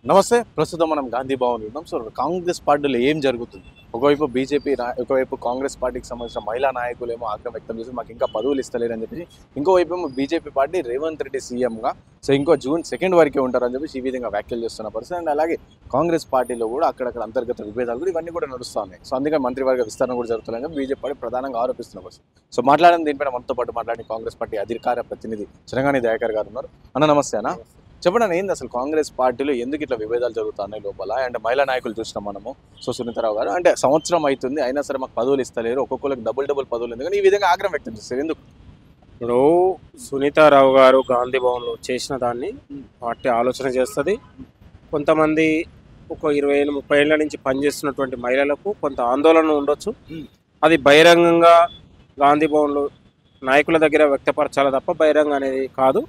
నమస్తే. ప్రస్తుతం మనం గాంధీ భవన్ ఉన్నాం. సో కాంగ్రెస్ పార్టీలో ఏం జరుగుతుంది? ఒకవైపు బీజేపీ ఒకవైపు కాంగ్రెస్ పార్టీకి సంబంధించిన మహిళా నాయకులేమో ఆగ్రహం వ్యక్తం చేసి మాకు ఇంకా పదవులు ఇస్తలేరని చెప్పేసి, ఇంకోవైపు ఏమో బీజేపీ పార్టీ రేవంత్ రెడ్డి సీఎంగా సో ఇంకో జూన్ 2 వరకే ఉంటారని చెప్పేసి ఈ విధంగా వ్యాఖ్యలు చేస్తున్న పరిస్థితి. అండ్ అలాగే కాంగ్రెస్ పార్టీలో కూడా అక్కడక్కడ అంతర్గత విభేదాలు కూడా ఇవన్నీ కూడా నడుస్తూ ఉన్నాయి. సో అందుకే మంత్రివర్గ విస్తరణ కూడా జరుగుతుందని బీజేపీ పార్టీ ప్రధానంగా ఆరోపిస్తున్న పరిస్థితి. సో మాట్లాడిన దీనిపైన మనతో పాటు మాట్లాడిన కాంగ్రెస్ పార్టీ అధికార ప్రతినిధి చిరంగాని దయాకర్ గారు ఉన్నారు. అన్న నమస్తే అన్న. చెప్పండి ఏంది అసలు కాంగ్రెస్ పార్టీలో ఎందుకు ఇట్లా విభేదాలు జరుగుతున్నాయి లోపల? అండ్ మహిళా నాయకులు చూసినాం మనము. సో సునీతారావు గారు అంటే సంవత్సరం అవుతుంది అయినా సరే మాకు పదవులు ఇస్తలేరు, ఒక్కొక్కరికి డబుల్ పదవులు ఎందుకని ఈ విధంగా ఆగ్రహం వ్యక్తం చేస్తారు ఎందుకు? ఇప్పుడు సునీతారావు గారు గాంధీ భవన్లో చేసిన దాన్ని పార్టీ ఆలోచన చేస్తుంది. కొంతమంది ఒక 20 ఏళ్ళు 30 ఏళ్ళ నుంచి పనిచేస్తున్నటువంటి మహిళలకు కొంత ఆందోళన ఉండొచ్చు. అది బహిరంగంగా గాంధీ భవన్లో నాయకుల దగ్గర వ్యక్తపరచాలి తప్ప బహిరంగ అనేది కాదు.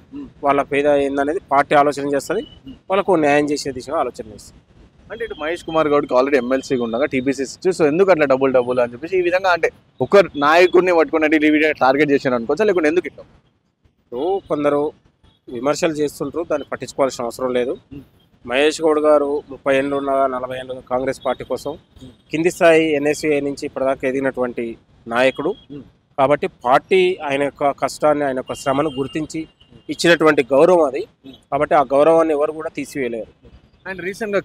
వాళ్ళ పేద ఏందనేది పార్టీ ఆలోచన చేస్తుంది. వాళ్ళకు న్యాయం చేసే దిశగా ఆలోచన చేస్తుంది. అంటే ఇటు మహేష్ కుమార్ గౌడ్కి ఆల్రెడీ ఎమ్మెల్సీగా ఉండగా టీపీసీ ఇచ్చి సో ఎందుకు అట్లా డబుల్ అని చెప్పేసి ఈ విధంగా అంటే ఒక నాయకుడిని పట్టుకున్నట్టు ఈ విధంగా టార్గెట్ చేశారు అనుకోవచ్చా, లేకుంటే ఎందుకు ఇట్లా? ఇప్పుడు కొందరు విమర్శలు చేస్తుంటారు, దాన్ని పట్టించుకోవాల్సిన అవసరం లేదు. మహేష్ గౌడ్ గారు 30 ఏళ్ళు ఉన్నగా 40 ఏళ్ళు కాంగ్రెస్ పార్టీ కోసం కింది స్థాయి ఎన్ఎస్ఏ నుంచి ఇప్పటిదాకా ఎదిగినటువంటి నాయకుడు కాబట్టి పార్టీ ఆయన యొక్క కష్టాన్ని ఆయన యొక్క శ్రమను గుర్తించి ఇచ్చినటువంటి గౌరవం అది. కాబట్టి ఆ గౌరవాన్ని ఎవరు కూడా తీసివేయలేరు. అండ్ రీసెంట్గా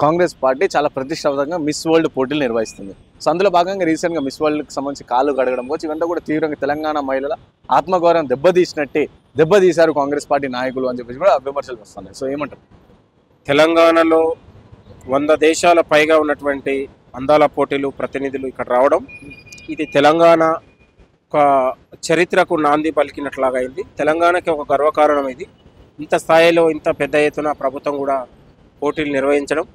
కాంగ్రెస్ పార్టీ చాలా ప్రతిష్టాత్మకంగా మిస్ వరల్డ్ పోటీలు నిర్వహిస్తుంది. సో అందులో భాగంగా రీసెంట్గా మిస్ వరల్డ్కి సంబంధించి కాళ్ళు కడగడం వచ్చి ఇవంతా కూడా తీవ్రంగా తెలంగాణ మహిళల ఆత్మగౌరవం దెబ్బతీశారు కాంగ్రెస్ పార్టీ నాయకులు అని చెప్పేసి కూడా విమర్శలు వస్తున్నాయి. సో ఏమంటారు? తెలంగాణలో 100 దేశాల పైగా ఉన్నటువంటి అందాల పోటీలు ప్రతినిధులు ఇక్కడ రావడం ఇది తెలంగాణ ఒక చరిత్రకు నాంది పలికినట్లాగా అయింది. తెలంగాణకి ఒక గర్వకారణం ఇది. ఇంత స్థాయిలో ఇంత పెద్ద ఎత్తున ప్రభుత్వం కూడా పోటీలు నిర్వహించడం,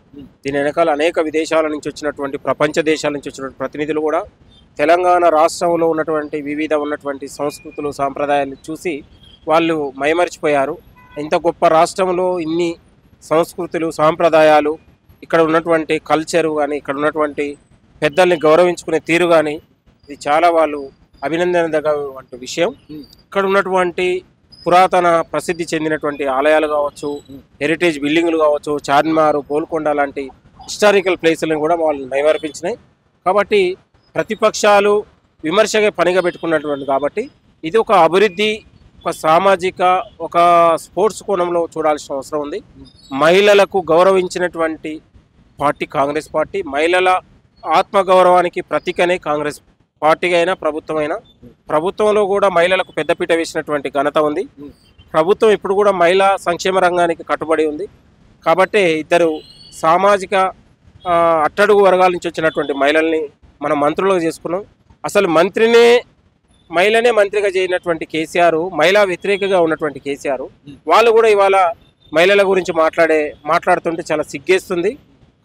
దీని వెనకాల అనేక విదేశాల నుంచి వచ్చినటువంటి ప్రపంచ దేశాల నుంచి వచ్చినటువంటి ప్రతినిధులు కూడా తెలంగాణ రాష్ట్రంలో ఉన్నటువంటి సంస్కృతులు సాంప్రదాయాలు చూసి వాళ్ళు మైమరిచిపోయారు. ఇంత గొప్ప రాష్ట్రంలో ఇన్ని సంస్కృతులు సాంప్రదాయాలు, ఇక్కడ ఉన్నటువంటి కల్చరు కానీ ఇక్కడ ఉన్నటువంటి పెద్దల్ని గౌరవించుకునే తీరు కానీ ఇది చాలా వాళ్ళు అభినందనదగ్గ విషయం. ఇక్కడ ఉన్నటువంటి పురాతన ప్రసిద్ధి చెందినటువంటి ఆలయాలు కావచ్చు, హెరిటేజ్ బిల్డింగులు కావచ్చు, చార్మినార్, గోల్కొండ లాంటి హిస్టారికల్ ప్లేసులను కూడా వాళ్ళు మైమరిపించినాయి. కాబట్టి ప్రతిపక్షాలు విమర్శగా పనిగా పెట్టుకున్నటువంటి కాబట్టి ఇది ఒక అభివృద్ధి, ఒక సామాజిక, ఒక స్పోర్ట్స్ కోణంలో చూడాల్సిన అవసరం ఉంది. మహిళలకు గౌరవించినటువంటి పార్టీ కాంగ్రెస్ పార్టీ. మహిళల ఆత్మగౌరవానికి ప్రతీకనే కాంగ్రెస్ పార్టీ అయినా ప్రభుత్వంలో కూడా మహిళలకు పెద్దపీట వేసినటువంటి ఘనత ఉంది. ప్రభుత్వం ఇప్పుడు కూడా మహిళా సంక్షేమ రంగానికి కట్టుబడి ఉంది. కాబట్టి ఇద్దరు సామాజిక అట్టడుగు వర్గాల నుంచి వచ్చినటువంటి మహిళల్ని మనం మంత్రులుగా చేసుకున్నాం. అసలు మహిళనే మంత్రిగా చేయనటువంటి కేసీఆర్, మహిళా వ్యతిరేకగా ఉన్నటువంటి కేసీఆర్ వాళ్ళు కూడా ఇవాళ మహిళల గురించి మాట్లాడుతుంటే చాలా సిగ్గేస్తుంది.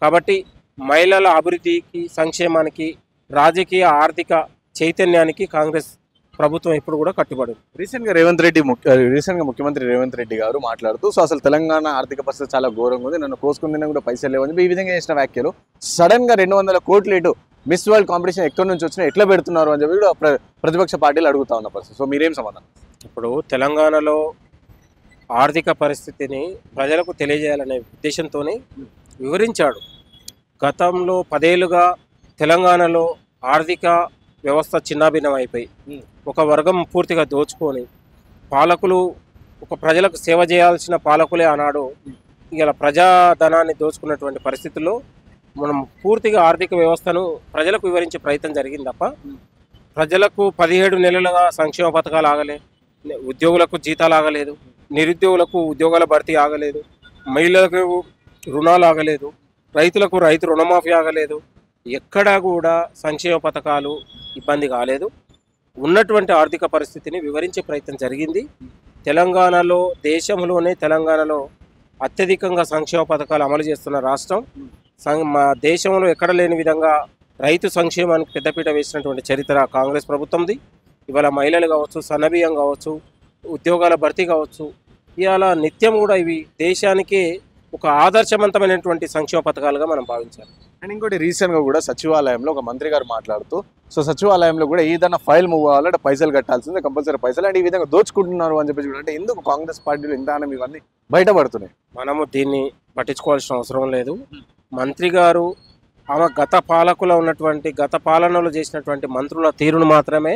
కాబట్టి మహిళల అభివృద్ధికి, సంక్షేమానికి, రాజకీయ ఆర్థిక చైతన్యానికి కాంగ్రెస్ ప్రభుత్వం ఇప్పుడు కూడా కట్టుబడి. రీసెంట్గా ముఖ్యమంత్రి రేవంత్ రెడ్డి గారు మాట్లాడుతూ సో అసలు తెలంగాణ ఆర్థిక పరిస్థితి చాలా ఘోరంగా ఉంది, నన్ను కోసుకుందినా కూడా పైసలు లేవని ఈ విధంగా చేసిన వ్యాఖ్యలు సడన్ గా 200 కోట్లు ఇటు మిస్ వరల్డ్ కాంపిటీషన్ ఎక్కడి నుంచి వచ్చినా ఎట్లా పెడుతున్నారు అని చెప్పి కూడా ప్రతిపక్ష పార్టీలు అడుగుతా ఉన్న పరిస్థితి. సో మీరేం సమాధానం? ఇప్పుడు తెలంగాణలో ఆర్థిక పరిస్థితిని ప్రజలకు తెలియజేయాలనే ఉద్దేశంతోనే వివరించాడు. గతంలో 10 ఏళ్ళుగా తెలంగాణలో ఆర్థిక వ్యవస్థ చిన్నాభిన్నం అయిపోయి ఒక వర్గం పూర్తిగా దోచుకొని పాలకులు ఒక ప్రజలకు సేవ చేయాల్సిన పాలకులే ఆనాడు ఇలా ప్రజాధనాన్ని దోచుకున్నటువంటి పరిస్థితుల్లో మనం పూర్తిగా ఆర్థిక వ్యవస్థను ప్రజలకు వివరించే ప్రయత్నం జరిగింది తప్ప ప్రజలకు 17 నెలలుగా సంక్షేమ పథకాలు ఆగలేదు, ఉద్యోగులకు జీతాలు ఆగలేదు, నిరుద్యోగులకు ఉద్యోగాల భర్తీ ఆగలేదు, మహిళలకు రుణాలు ఆగలేదు, రైతు రుణమాఫీ ఆగలేదు. ఎక్కడా కూడా సంక్షేమ పథకాలు ఇబ్బంది కాలేదు. ఉన్నటువంటి ఆర్థిక పరిస్థితిని వివరించే ప్రయత్నం జరిగింది. తెలంగాణలో తెలంగాణలో అత్యధికంగా సంక్షేమ పథకాలు అమలు చేస్తున్న రాష్ట్రం. మా దేశంలో ఎక్కడ లేని విధంగా రైతు సంక్షేమానికి పెద్దపీట వేసినటువంటి చరిత్ర కాంగ్రెస్ ప్రభుత్వంది. ఇవాళ మహిళలు కావచ్చు, సన్నబియ్యం కావచ్చు, ఉద్యోగాల భర్తీ కావచ్చు, ఇవాళ నిత్యం కూడా ఇవి దేశానికే ఒక ఆదర్శవంతమైనటువంటి సంక్షేమ పథకాలుగా మనం భావించాలి. అండ్ ఇంకోటి రీసెంట్గా కూడా సచివాలయంలో ఒక మంత్రి గారు మాట్లాడుతూ సో సచివాలయంలో కూడా ఏదైనా ఫైల్ మూవ్ అవ్వాలంటే పైసలు కట్టాల్సిందే, కంపల్సరీ పైసలు, అండ్ ఈ విధంగా దోచుకుంటున్నారు అని చెప్పి అంటే ఎందుకు కాంగ్రెస్ పార్టీలో ఇంత ఇవన్నీ బయటపడుతున్నాయి? మనము దీన్ని పట్టించుకోవాల్సిన అవసరం లేదు. మంత్రి గారు ఆమె గత పాలకులో ఉన్నటువంటి గత పాలనలో చేసినటువంటి మంత్రుల తీరును మాత్రమే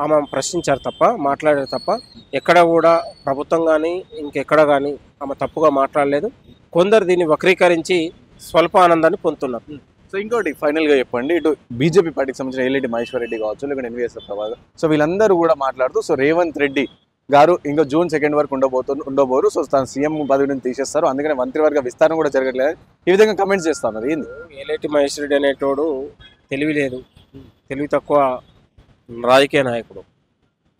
ఆమె ప్రశ్నించారు తప్ప, మాట్లాడారు తప్ప, ఎక్కడ కూడా ప్రభుత్వం కానీ ఇంకెక్కడ కానీ ఆమె తప్పుగా మాట్లాడలేదు. కొందరు దీన్ని వక్రీకరించి స్వల్ప ఆనందాన్ని పొందుతున్నారు. సో ఇంకోటి ఫైనల్గా చెప్పండి, ఇటు బీజేపీ పార్టీకి సంబంధించిన ఎల్ఈడి మహేశ్వర్ రెడ్డి కావచ్చు, లేకుంటే ఎన్వీఎస్ ప్రభాకర్, సో వీళ్ళందరూ కూడా మాట్లాడుతూ సో రేవంత్ రెడ్డి గారు ఇంకా June 2 వరకు ఉండబోరు, సో తన సీఎం పదవి నుంచి తీసేస్తారు, అందుకనే మంత్రివర్గ విస్తరణ కూడా జరగట్లేదు, ఈ విధంగా కమెంట్స్ చేస్తున్నారు. ఏంది ఏలేటి మహేష్ రెడ్డి అనేటోడు తెలివి లేదు, తెలివి తక్కువ రాజకీయ నాయకుడు,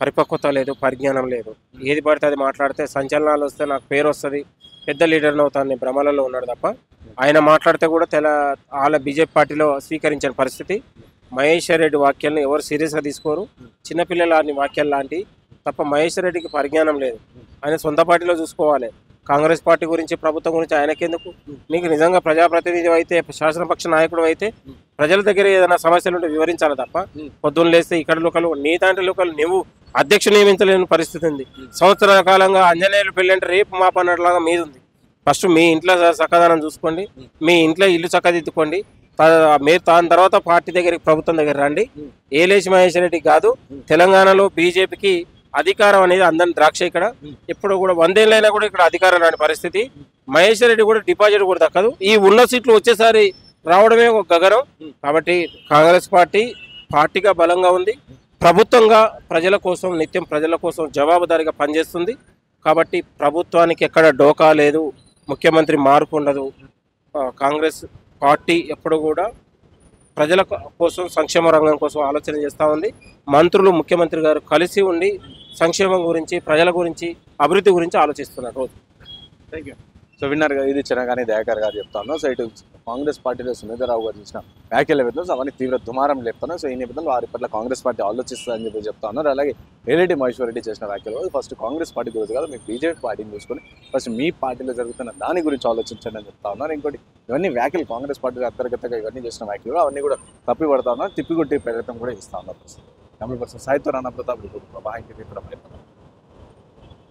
పరిపక్వత లేదు, పరిజ్ఞానం లేదు. ఏది పడితే అది మాట్లాడితే సంచలనాలు వస్తే నాకు పేరు వస్తుంది, పెద్ద లీడర్ని అవుతాను భ్రమలలో ఉన్నాడు తప్ప, ఆయన మాట్లాడితే కూడా వాళ్ళ బీజేపీ పార్టీలో స్వీకరించిన పరిస్థితి. మహేశ్వర్ రెడ్డి వాక్యాలను ఎవరు సీరియస్గా తీసుకోరు, చిన్నపిల్లల వాక్యాలు లాంటి తప్ప. మహేశ్వర్ రెడ్డికి పరిజ్ఞానం లేదు, ఆయన సొంత పార్టీలో చూసుకోవాలి. కాంగ్రెస్ పార్టీ గురించి, ప్రభుత్వం గురించి ఆయనకెందుకు? నీకు నిజంగా ప్రజాప్రతినిధి అయితే, శాసనపక్ష నాయకుడు అయితే ప్రజల దగ్గర ఏదైనా సమస్యలు ఉంటే వివరించాలి తప్ప పొద్దున్న లేస్తే ఇక్కడ లోకలు నీ దాంట్లో లోకలు నువ్వు అధ్యక్షుడు నియమించలేని పరిస్థితి ఉంది. సంవత్సరాల కాలంగా అంజనేయులు పెళ్ళి అంటే రేపు మాపన్నట్లాగా మీద ఉంది. ఫస్ట్ మీ ఇంట్లో చక్కదనం చూసుకోండి, మీ ఇంట్లో ఇల్లు చక్కదిద్దుకోండి, మీరు దాని తర్వాత పార్టీ దగ్గరికి, ప్రభుత్వం దగ్గర రండి. ఏలేసి మహేశ్వర్ రెడ్డి కాదు, తెలంగాణలో బీజేపీకి అధికారం అనేది అందరి ద్రాక్ష. ఇక్కడ ఎప్పుడు కూడా 100 ఏళ్ళైనా కూడా ఇక్కడ అధికారం రాని పరిస్థితి. మహేశ్వర్ రెడ్డి కూడా డిపాజిట్ కూడా దక్కదు, ఈ ఉన్న సీట్లు వచ్చేసారి రావడమే ఒక గగనం. కాబట్టి కాంగ్రెస్ పార్టీ పార్టీగా బలంగా ఉంది, ప్రభుత్వంగా ప్రజల కోసం, నిత్యం ప్రజల కోసం జవాబుదారీగా పనిచేస్తుంది. కాబట్టి ప్రభుత్వానికి ఎక్కడ డోకా లేదు, ముఖ్యమంత్రి మార్పు ఉండదు. కాంగ్రెస్ పార్టీ ఎప్పుడు కూడా ప్రజల కోసం, సంక్షేమ రంగం కోసం ఆలోచన చేస్తూ ఉంది. మంత్రులు, ముఖ్యమంత్రి గారు కలిసి ఉండి సంక్షేమం గురించి, ప్రజల గురించి, అభివృద్ధి గురించి ఆలోచిస్తున్నారు రోజు. Thank you. సో విన్నారు కదా, ఇది చిన్నగానే దయాకర్ గారు చెప్తాను. సో ఇటు కాంగ్రెస్ పార్టీలో సునీతారావు గారు చేసిన వ్యాఖ్యల విధంగా అవన్నీ తీవ్ర దుమారం లేపుతాను. సో ఈ నేపథ్యంలో వారి పట్ల కాంగ్రెస్ పార్టీ ఆలోచిస్తుందని చెప్పి చెప్తా ఉన్నారు. అలాగే ఏలేటి మహేశ్వర్ రెడ్డి చేసిన వ్యాఖ్యలు ఫస్ట్ కాంగ్రెస్ పార్టీ గురించి కాదు, మీకు బీజేపీ పార్టీని చూసుకొని ఫస్ట్ మీ పార్టీలో జరుగుతున్న దాని గురించి ఆలోచించండి అని చెప్తా ఉన్నారు. ఇంకోటి ఇవన్నీ వ్యాఖ్యలు కాంగ్రెస్ పార్టీ అంతర్గతంగా ఇవన్నీ చేసిన వ్యాఖ్యలు అవన్నీ కూడా తప్పిపడతా ఉన్నారు, తిప్పికొట్టే ప్రయత్నం కూడా ఇస్తా ఉన్నారు. 100% సాయితో రాణా ప్రతాప్ రిపోర్ట్.